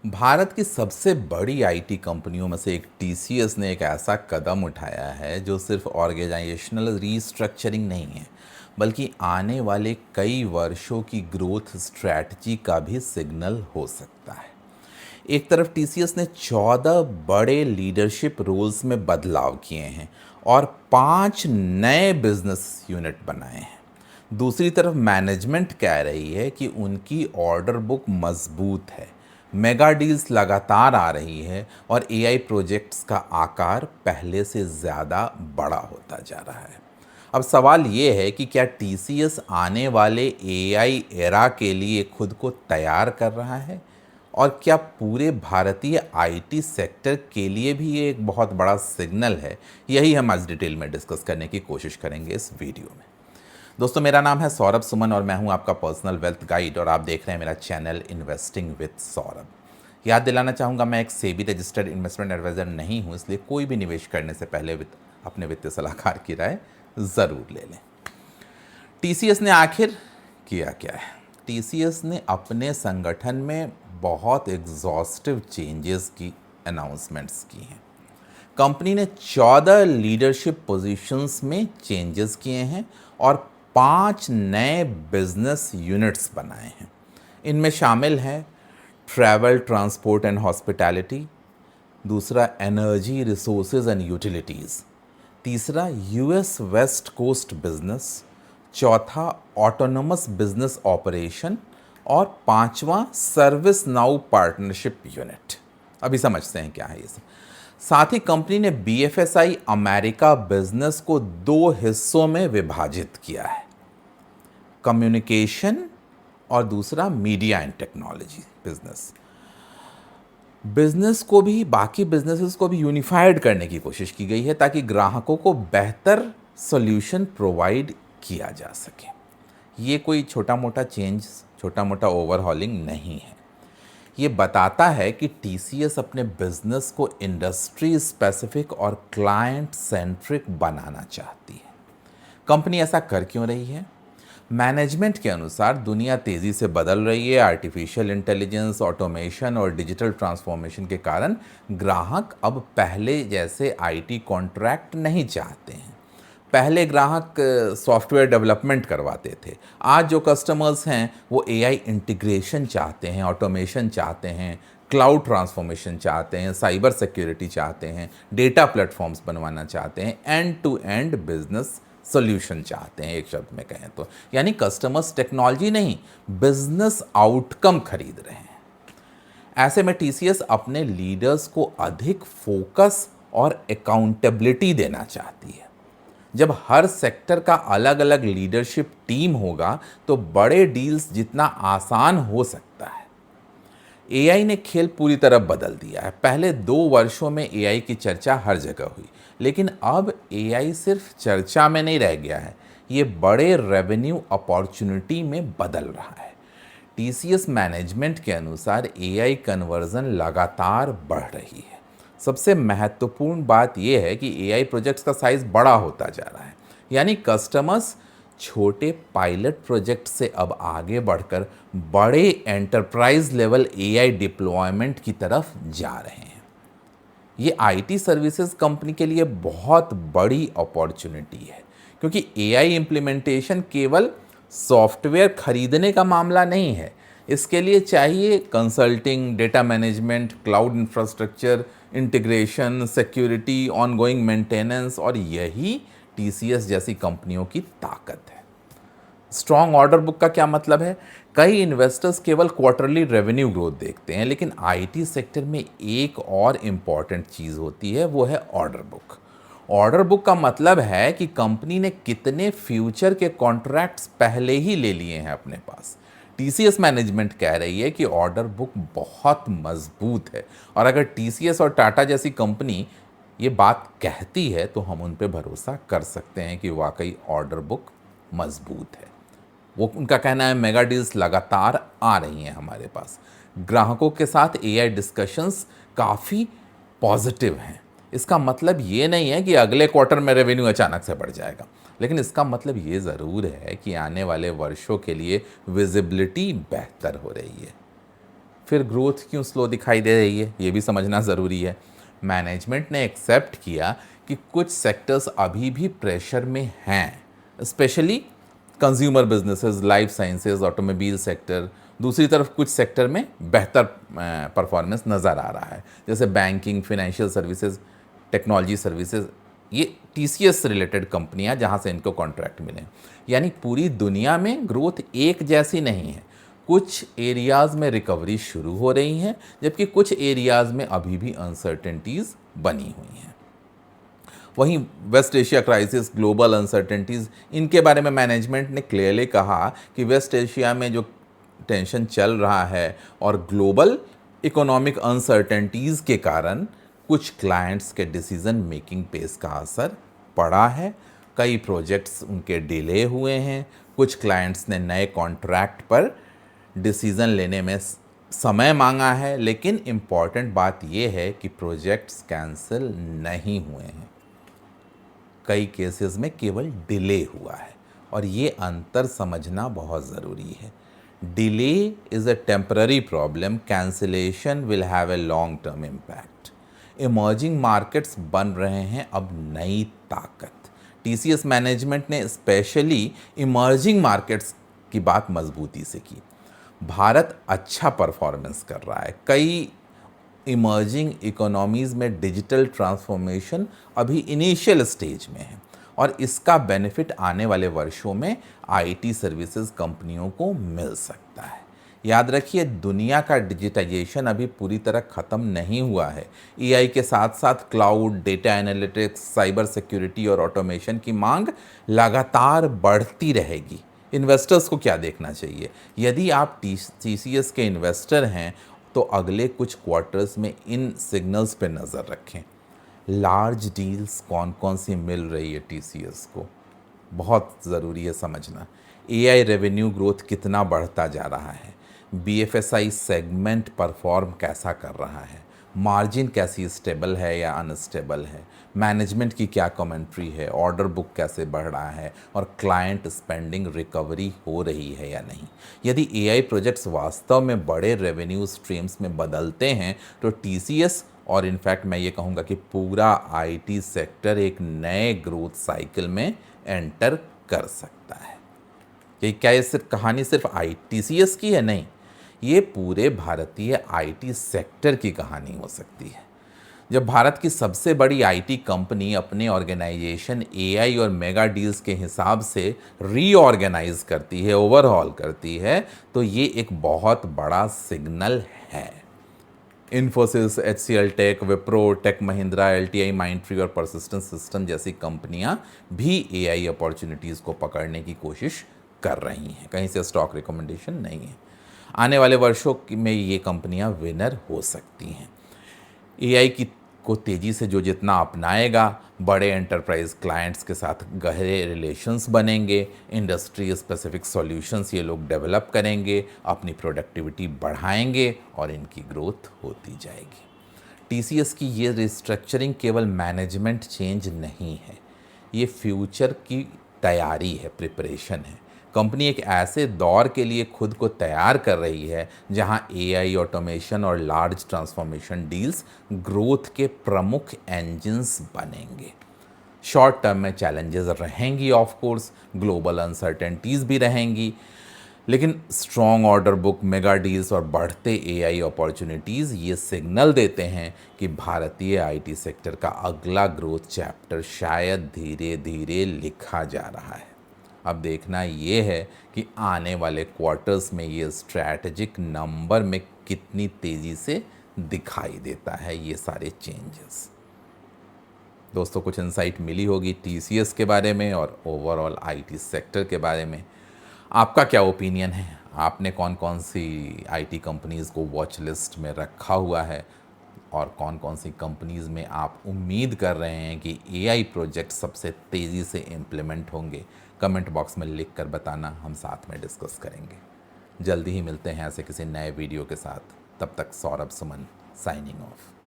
भारत की सबसे बड़ी आईटी कंपनियों में से एक टीसीएस ने एक ऐसा कदम उठाया है जो सिर्फ ऑर्गेनाइजेशनल रीस्ट्रक्चरिंग नहीं है, बल्कि आने वाले कई वर्षों की ग्रोथ स्ट्रैटेजी का भी सिग्नल हो सकता है। एक तरफ टीसीएस ने 14 बड़े लीडरशिप रोल्स में बदलाव किए हैं और 5 नए बिजनेस यूनिट बनाए हैं। दूसरी तरफ मैनेजमेंट कह रही है कि उनकी ऑर्डर बुक मजबूत है, मेगा डील्स लगातार आ रही है और एआई प्रोजेक्ट्स का आकार पहले से ज़्यादा बड़ा होता जा रहा है। अब सवाल ये है कि क्या टीसीएस आने वाले एआई एरा के लिए खुद को तैयार कर रहा है, और क्या पूरे भारतीय आईटी सेक्टर के लिए भी ये एक बहुत बड़ा सिग्नल है। यही हम आज डिटेल में डिस्कस करने की कोशिश करेंगे इस वीडियो में। दोस्तों, मेरा नाम है सौरभ सुमन और मैं हूं आपका पर्सनल वेल्थ गाइड और आप देख रहे हैं मेरा चैनल इन्वेस्टिंग विद सौरभ। याद दिलाना चाहूँगा, मैं एक सेबी रजिस्टर्ड इन्वेस्टमेंट एडवाइज़र नहीं हूं, इसलिए कोई भी निवेश करने से पहले अपने वित्तीय सलाहकार की राय ज़रूर ले लें। टीसीएस ने आखिर किया क्या है? टीसीएस ने अपने संगठन में बहुत एग्जॉस्टिव चेंजेस की अनाउंसमेंट्स की हैं। कंपनी ने 14 लीडरशिप पोजीशंस में चेंजेस किए हैं और 5 नए बिजनेस यूनिट्स बनाए हैं। इनमें शामिल हैं ट्रैवल, ट्रांसपोर्ट एंड हॉस्पिटैलिटी, दूसरा एनर्जी, रिसोर्सेज एंड यूटिलिटीज़, तीसरा यूएस वेस्ट कोस्ट बिजनेस, चौथा ऑटोनोमस बिजनेस ऑपरेशन और पांचवा सर्विस नाउ पार्टनरशिप यूनिट। अभी समझते हैं क्या है ये सब। साथ ही कंपनी ने बीएफएसआई अमेरिका बिजनेस को 2 हिस्सों में विभाजित किया है, कम्युनिकेशन और दूसरा मीडिया एंड टेक्नोलॉजी बिजनेस को भी बाकी बिजनेसेस को भी यूनिफाइड करने की कोशिश की गई है ताकि ग्राहकों को बेहतर सॉल्यूशन प्रोवाइड किया जा सके। ये कोई छोटा मोटा चेंज, छोटा मोटा ओवरहॉलिंग नहीं है। ये बताता है कि टीसीएस अपने बिजनेस को इंडस्ट्री स्पेसिफिक और क्लाइंट सेंट्रिक बनाना चाहती है। कंपनी ऐसा कर क्यों रही है? मैनेजमेंट के अनुसार दुनिया तेज़ी से बदल रही है। आर्टिफिशियल इंटेलिजेंस, ऑटोमेशन और डिजिटल ट्रांसफॉर्मेशन के कारण ग्राहक अब पहले जैसे आईटी कॉन्ट्रैक्ट नहीं चाहते हैं। पहले ग्राहक सॉफ्टवेयर डेवलपमेंट करवाते थे, आज जो कस्टमर्स हैं वो एआई इंटीग्रेशन चाहते हैं, ऑटोमेशन चाहते हैं, क्लाउड ट्रांसफॉर्मेशन चाहते हैं, साइबर सिक्योरिटी चाहते हैं, डेटा प्लेटफॉर्म्स बनवाना चाहते हैं, end to end business solution चाहते हैं। एक शब्द में कहें तो यानी कस्टमर्स टेक्नोलॉजी नहीं, बिजनेस आउटकम खरीद रहे हैं। ऐसे में टीसीएस अपने लीडर्स को अधिक फोकस और अकाउंटेबिलिटी देना चाहती है। जब हर सेक्टर का अलग अलग लीडरशिप टीम होगा तो बड़े डील्स जितना आसान हो सकता है। एआई ने खेल पूरी तरह बदल दिया है। पहले 2 वर्षों में एआई की चर्चा हर जगह हुई, लेकिन अब एआई सिर्फ चर्चा में नहीं रह गया है, ये बड़े रेवेन्यू अपॉर्चुनिटी में बदल रहा है। टीसीएस मैनेजमेंट के अनुसार एआई कन्वर्जन लगातार बढ़ रही है। सबसे महत्वपूर्ण बात यह है कि एआई प्रोजेक्ट्स का साइज बड़ा होता जा रहा है, यानी कस्टमर्स छोटे पायलट प्रोजेक्ट से अब आगे बढ़कर बड़े एंटरप्राइज लेवल एआई डिप्लॉयमेंट की तरफ जा रहे हैं। ये आईटी सर्विसेज कंपनी के लिए बहुत बड़ी अपॉर्चुनिटी है, क्योंकि एआई इम्प्लीमेंटेशन केवल सॉफ्टवेयर खरीदने का मामला नहीं है। इसके लिए चाहिए consulting, data management, cloud infrastructure, integration, security, ongoing maintenance, और यही टीसीएस जैसी कंपनियों की ताकत है। स्ट्रॉन्ग ऑर्डर बुक का क्या मतलब है? कई इन्वेस्टर्स केवल क्वार्टरली रेवेन्यू ग्रोथ देखते हैं, लेकिन आईटी सेक्टर में एक और इम्पॉर्टेंट चीज़ होती है, वो है ऑर्डर बुक। ऑर्डर बुक का मतलब है कि कंपनी ने कितने फ्यूचर के कॉन्ट्रैक्ट्स पहले ही ले लिए हैं अपने पास। टीसीएस मैनेजमेंट कह रही है कि ऑर्डर बुक बहुत मजबूत है, और अगर टीसीएस और टाटा जैसी कंपनी ये बात कहती है तो हम उन पे भरोसा कर सकते हैं कि वाकई ऑर्डर बुक मजबूत है। वो उनका कहना है मेगा डील्स लगातार आ रही हैं हमारे पास। ग्राहकों के साथ एआई डिस्कशंस काफ़ी पॉजिटिव हैं। इसका मतलब ये नहीं है कि अगले क्वार्टर में रेवेन्यू अचानक से बढ़ जाएगा, लेकिन इसका मतलब ये ज़रूर है कि आने वाले वर्षों के लिए विजिबिलिटी बेहतर हो रही है। फिर ग्रोथ क्यों स्लो दिखाई दे रही है, ये भी समझना ज़रूरी है। मैनेजमेंट ने एक्सेप्ट किया कि कुछ सेक्टर्स अभी भी प्रेशर में हैं, specially consumer businesses, life sciences, automobile sector. दूसरी तरफ कुछ सेक्टर में बेहतर परफॉर्मेंस नज़र आ रहा है, जैसे banking, financial services, technology services. ये टीसीएस रिलेटेड कंपनियां जहां से इनको कॉन्ट्रैक्ट मिले। यानी पूरी दुनिया में ग्रोथ एक जैसी नहीं है। कुछ एरियाज़ में रिकवरी शुरू हो रही है, जबकि कुछ एरियाज़ में अभी भी अनसर्टेनिटीज़ बनी हुई हैं। वहीं west Asia crisis, global uncertainties, इनके बारे में मैनेजमेंट ने क्लियरली कहा कि वेस्ट एशिया में जो टेंशन चल रहा है और ग्लोबल इकोनॉमिक अनसर्टेनिटीज़ के कारण कुछ क्लाइंट्स के डिसीजन मेकिंग पेस का असर पड़ा है। कई प्रोजेक्ट्स उनके डिले हुए हैं। कुछ क्लाइंट्स ने नए कॉन्ट्रैक्ट पर डिसीज़न लेने में समय मांगा है, लेकिन इम्पॉर्टेंट बात यह है कि प्रोजेक्ट्स कैंसिल नहीं हुए हैं। कई केसेस में केवल डिले हुआ है, और ये अंतर समझना बहुत ज़रूरी है। Delay is a temporary problem, cancellation will have a long term impact. Emerging markets बन रहे हैं अब नई ताकत। टीसीएस मैनेजमेंट ने स्पेशली इमर्जिंग मार्केट्स की बात मजबूती से की। भारत अच्छा परफॉर्मेंस कर रहा है। कई इमर्जिंग इकोनॉमीज़ में डिजिटल ट्रांसफॉर्मेशन अभी इनिशियल स्टेज में है, और इसका बेनिफिट आने वाले वर्षों में आईटी सर्विसेज कंपनियों को मिल सकता है। याद रखिए, दुनिया का डिजिटाइजेशन अभी पूरी तरह ख़त्म नहीं हुआ है। एआई के साथ साथ cloud, data analytics, cyber security और ऑटोमेशन की मांग लगातार बढ़ती रहेगी। इन्वेस्टर्स को क्या देखना चाहिए? यदि आप टीसीएस के इन्वेस्टर हैं तो अगले कुछ क्वार्टर्स में इन सिग्नल्स पे नज़र रखें। लार्ज डील्स कौन कौन सी मिल रही है टीसीएस को, बहुत ज़रूरी है समझना। एआई रेवेन्यू ग्रोथ कितना बढ़ता जा रहा है, बीएफएसआई सेगमेंट परफॉर्म कैसा कर रहा है, मार्जिन कैसी स्टेबल है या अनस्टेबल है, मैनेजमेंट की क्या कमेंट्री है, ऑर्डर बुक कैसे बढ़ रहा है, और क्लाइंट स्पेंडिंग रिकवरी हो रही है या नहीं। यदि एआई प्रोजेक्ट्स वास्तव में बड़े रेवेन्यू स्ट्रीम्स में बदलते हैं तो टीसीएस, और इनफैक्ट मैं ये कहूँगा कि पूरा आईटी सेक्टर एक नए ग्रोथ साइकिल में एंटर कर सकता है। कि क्या ये सिर्फ कहानी सिर्फ टीसीएस की है? नहीं, ये पूरे भारतीय आईटी सेक्टर की कहानी हो सकती है। जब भारत की सबसे बड़ी आईटी कंपनी अपने ऑर्गेनाइजेशन एआई और मेगा डील्स के हिसाब से रीऑर्गेनाइज करती है, ओवरहॉल करती है, तो ये एक बहुत बड़ा सिग्नल है। इन्फोसिस, एचसीएल टेक, विप्रो, टेक महिंद्रा, एलटीआई, माइंडट्री और परसिस्टेंट सिस्टम जैसी कंपनियां भी एआई अपॉर्चुनिटीज़ को पकड़ने की कोशिश कर रही हैं। कहीं से स्टॉक रिकमेंडेशन नहीं है। आने वाले वर्षों में ये कंपनियां विनर हो सकती हैं। एआई को तेज़ी से जो जितना अपनाएगा, बड़े एंटरप्राइज क्लाइंट्स के साथ गहरे रिलेशंस बनेंगे, इंडस्ट्री स्पेसिफिक सॉल्यूशंस ये लोग डेवलप करेंगे, अपनी प्रोडक्टिविटी बढ़ाएंगे और इनकी ग्रोथ होती जाएगी। टीसीएस की ये रिस्ट्रक्चरिंग केवल मैनेजमेंट चेंज नहीं है, ये फ्यूचर की तैयारी है, प्रिपरेशन है। कंपनी एक ऐसे दौर के लिए खुद को तैयार कर रही है जहां एआई, ऑटोमेशन और लार्ज ट्रांसफॉर्मेशन डील्स ग्रोथ के प्रमुख इंजन्स बनेंगे। शॉर्ट टर्म में चैलेंजेस रहेंगी, ऑफ कोर्स ग्लोबल अनसर्टेनिटीज़ भी रहेंगी, लेकिन strong order book, mega deals और बढ़ते एआई अपॉर्चुनिटीज़ ये सिग्नल देते हैं कि भारतीय आईटी सेक्टर का अगला ग्रोथ चैप्टर शायद धीरे धीरे लिखा जा रहा है। अब देखना ये है कि आने वाले क्वार्टर्स में ये स्ट्रैटेजिक नंबर में कितनी तेज़ी से दिखाई देता है ये सारे चेंजेस। दोस्तों, कुछ इंसाइट मिली होगी टीसीएस के बारे में और ओवरऑल आईटी सेक्टर के बारे में। आपका क्या ओपिनियन है? आपने कौन कौन सी आईटी कंपनीज़ को वॉच लिस्ट में रखा हुआ है, और कौन कौन सी कंपनीज़ में आप उम्मीद कर रहे हैं कि एआई प्रोजेक्ट सबसे तेज़ी से इम्प्लीमेंट होंगे? कमेंट बॉक्स में लिख कर बताना, हम साथ में डिस्कस करेंगे। जल्दी ही मिलते हैं ऐसे किसी नए वीडियो के साथ। तब तक सौरभ सुमन साइनिंग ऑफ।